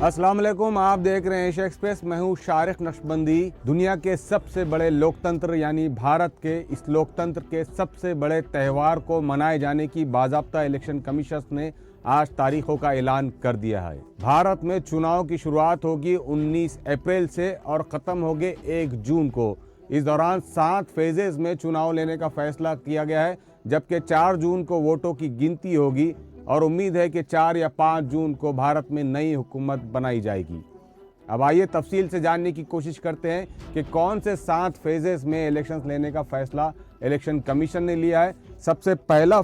अस्सलाम वालेकुम, आप देख रहे हैं एशिया एक्सप्रेस। मैं हूं शारिक नक्शबंदी। दुनिया के सबसे बड़े लोकतंत्र यानी भारत के इस लोकतंत्र के सबसे बड़े त्यौहार को मनाए जाने की बाज़ाब्ता इलेक्शन कमीशन ने आज तारीखों का ऐलान कर दिया है। भारत में चुनाव की शुरुआत होगी 19 अप्रैल से और ख़त्म होंगे 1 जून को। इस दौरान 7 फेजेस में चुनाव लेने का फैसला किया गया है, जबकि 4 जून को वोटों की गिनती होगी और उम्मीद है कि 4 या 5 जून को भारत में नई हुकूमत बनाई जाएगी। अब आइए तफसील से जानने की कोशिश करते हैं कि कौन से 7 फेजेस में इलेक्शंस लेने का फैसला इलेक्शन कमीशन ने लिया है। सबसे पहले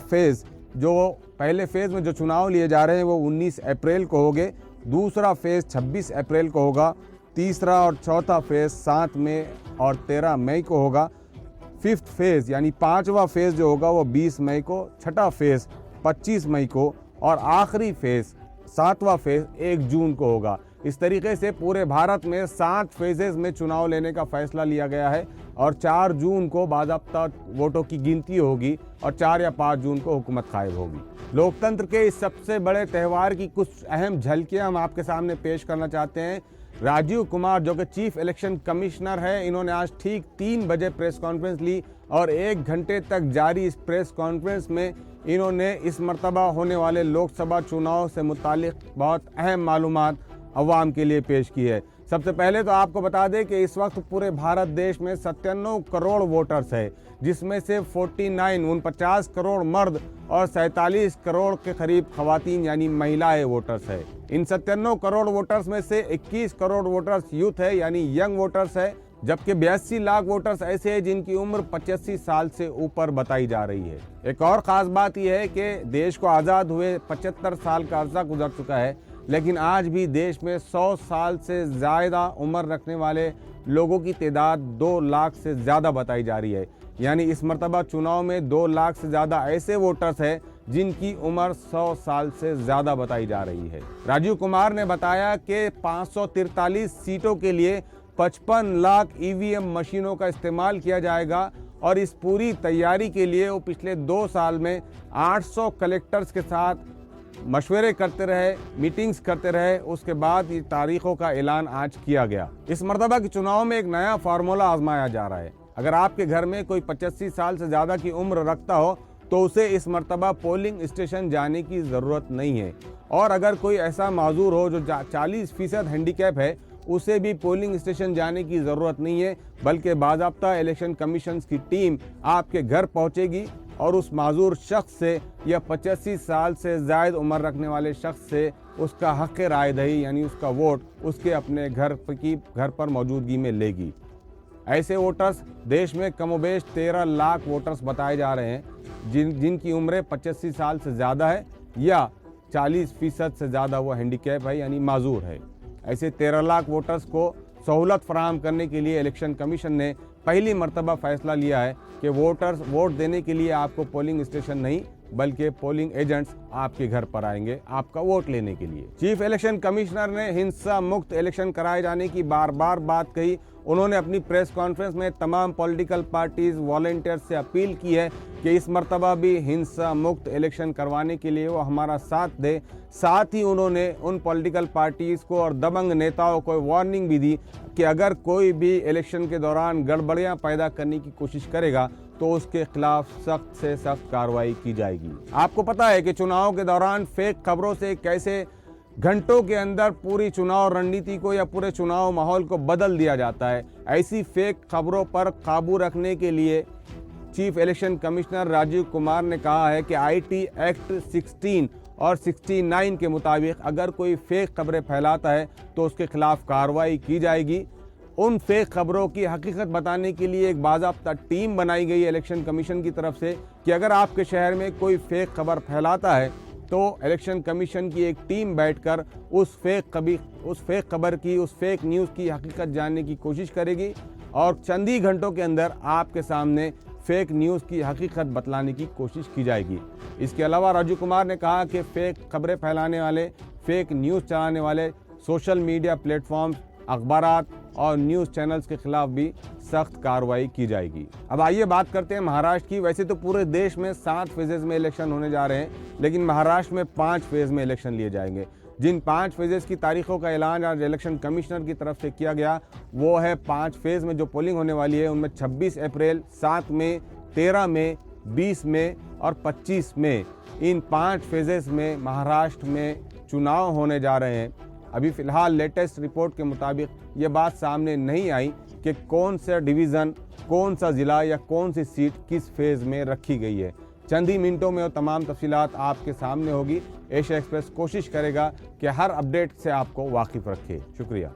फेज़ में जो चुनाव लिए जा रहे हैं वो 19 अप्रैल को होंगे। दूसरा फेज़ 26 अप्रैल को होगा। तीसरा और चौथा फेज़ 7 मई और 13 मई को होगा। फिफ्थ फेज़ यानी 5वां फेज़ जो होगा वो 20 मई को, छठा फेज़ 25 मई को और आखिरी फेज़ 7वां फेज़ 1 जून को होगा। इस तरीके से पूरे भारत में 7 फेजेस में चुनाव लेने का फैसला लिया गया है और 4 जून को बाज़ाब्ता वोटों की गिनती होगी और 4 या 5 जून को हुकूमत कायम होगी। लोकतंत्र के इस सबसे बड़े त्यौहार की कुछ अहम झलकियां हम आपके सामने पेश करना चाहते हैं। राजीव कुमार जो कि चीफ इलेक्शन कमिश्नर है, इन्होंने आज ठीक 3 बजे प्रेस कॉन्फ्रेंस ली और 1 घंटे तक जारी इस प्रेस कॉन्फ्रेंस में इन्होंने इस मरतबा होने वाले लोकसभा चुनाव से मुतालिक बहुत अहम मालूमात अवाम के लिए पेश की है। सबसे पहले तो आपको बता दें कि इस वक्त पूरे भारत देश में 97 करोड़ वोटर्स है, जिसमें से 49 करोड़ मर्द और 47 करोड़ के करीब खवातीन यानी महिलाएं वोटर्स है। इन 97 करोड़ वोटर्स में से 21 करोड़ वोटर्स यूथ है यानी यंग वोटर्स है, जबकि 82 लाख वोटर्स ऐसे हैं जिनकी उम्र 85 साल से ऊपर बताई जा रही है। एक और ख़ास बात यह है कि देश को आज़ाद हुए 75 साल का अर्सा गुजर चुका है, लेकिन आज भी देश में 100 साल से ज़्यादा उम्र रखने वाले लोगों की तादाद 2 लाख से ज़्यादा बताई जा रही है। यानी इस मरतबा चुनाव में 2 लाख से ज़्यादा ऐसे वोटर्स हैं जिनकी उम्र 100 साल से ज़्यादा बताई जा रही है। राजीव कुमार ने बताया कि 543 सीटों के लिए 55 लाख ईवीएम मशीनों का इस्तेमाल किया जाएगा और इस पूरी तैयारी के लिए वो पिछले 2 साल में 800 कलेक्टर्स के साथ मशवरे करते रहे, मीटिंग्स करते रहे। उसके बाद ये तारीखों का ऐलान आज किया गया। इस मरतबा के चुनाव में एक नया फार्मूला आजमाया जा रहा है। अगर आपके घर में कोई 85 साल से ज़्यादा की उम्र रखता हो तो उसे इस मरतबा पोलिंग स्टेशन जाने की ज़रूरत नहीं है, और अगर कोई ऐसा माजूर हो जो 40% हैंडीकैप है उसे भी पोलिंग स्टेशन जाने की ज़रूरत नहीं है, बल्कि बाज़ाब्ता इलेक्शन कमीशन की टीम आपके घर पहुंचेगी और उस माजूर शख्स से या 85 साल से ज़ायद उम्र रखने वाले शख्स से उसका हक़ राय दही यानी उसका वोट उसके अपने घर पर मौजूदगी में लेगी। ऐसे वोटर्स देश में कमोबेश 13 लाख वोटर्स बताए जा रहे हैं जिनकी उम्र 85 साल से ज़्यादा है या 40% से ज़्यादा वो हैंडीकैप है यानी माजूर है। ऐसे 13 लाख वोटर्स को सहूलत फराहम करने के लिए इलेक्शन कमीशन ने पहली मरतबा फैसला लिया है कि वोटर्स वोट देने के लिए आपको पोलिंग स्टेशन नहीं बल्कि पोलिंग एजेंट्स आपके घर पर आएंगे आपका वोट लेने के लिए। चीफ इलेक्शन कमिश्नर ने हिंसा मुक्त इलेक्शन कराए जाने की बार बार बात कही। उन्होंने अपनी प्रेस कॉन्फ्रेंस में तमाम पॉलिटिकल पार्टीज वॉलंटियर्स से अपील की है कि इस मरतबा भी हिंसा मुक्त इलेक्शन करवाने के लिए वो हमारा साथ दे। साथ ही उन्होंने उन पॉलिटिकल पार्टीज़ को और दबंग नेताओं को वार्निंग भी दी कि अगर कोई भी इलेक्शन के दौरान गड़बड़ियां पैदा करने की कोशिश करेगा तो उसके खिलाफ सख्त से सख्त कार्रवाई की जाएगी। आपको पता है कि चुनाव के दौरान फेक खबरों से कैसे घंटों के अंदर पूरी चुनाव रणनीति को या पूरे चुनाव माहौल को बदल दिया जाता है। ऐसी फेक खबरों पर काबू रखने के लिए chief election commissioner Rajiv Kumar ने कहा है कि आईटी एक्ट 16 और 69 के मुताबिक अगर कोई फेक खबरें फैलाता है तो उसके खिलाफ कार्रवाई की जाएगी। उन फेक खबरों की हकीकत बताने के लिए एक बाज़ाब्ता टीम बनाई गई है इलेक्शन कमीशन की तरफ से कि अगर आपके शहर में कोई फेक खबर फैलाता है तो इलेक्शन कमीशन की एक टीम बैठकर उस फेक न्यूज़ की हकीकत जानने की कोशिश करेगी और चंद ही घंटों के अंदर आपके सामने फेक न्यूज़ की हकीकत बतलाने की कोशिश की जाएगी। इसके अलावा राजीव कुमार ने कहा कि फेक खबरें फैलाने वाले, फेक न्यूज़ चलाने वाले सोशल मीडिया प्लेटफॉर्म्स, अखबारात और न्यूज़ चैनल्स के खिलाफ भी सख्त कार्रवाई की जाएगी। अब आइए बात करते हैं महाराष्ट्र की। वैसे तो पूरे देश में 7 फेजेस में इलेक्शन होने जा रहे हैं, लेकिन महाराष्ट्र में 5 फेज में इलेक्शन लिए जाएंगे। जिन 5 फेजेस की तारीखों का ऐलान आज इलेक्शन कमिश्नर की तरफ से किया गया वो है 5 फेज़ में जो पोलिंग होने वाली है उनमें 26 अप्रैल, 7 मई, 13 मई, 20 मई और 25 मई। इन 5 फेजेस में महाराष्ट्र में चुनाव होने जा रहे हैं। अभी फ़िलहाल लेटेस्ट रिपोर्ट के मुताबिक ये बात सामने नहीं आई कि कौन सा डिवीज़न, कौन सा ज़िला या कौन सी सीट किस फेज़ में रखी गई है। चंद ही मिनटों में वो तमाम तफसीलात आपके सामने होगी। एशिया एक्सप्रेस कोशिश करेगा कि हर अपडेट से आपको वाकिफ़ रखे। शुक्रिया।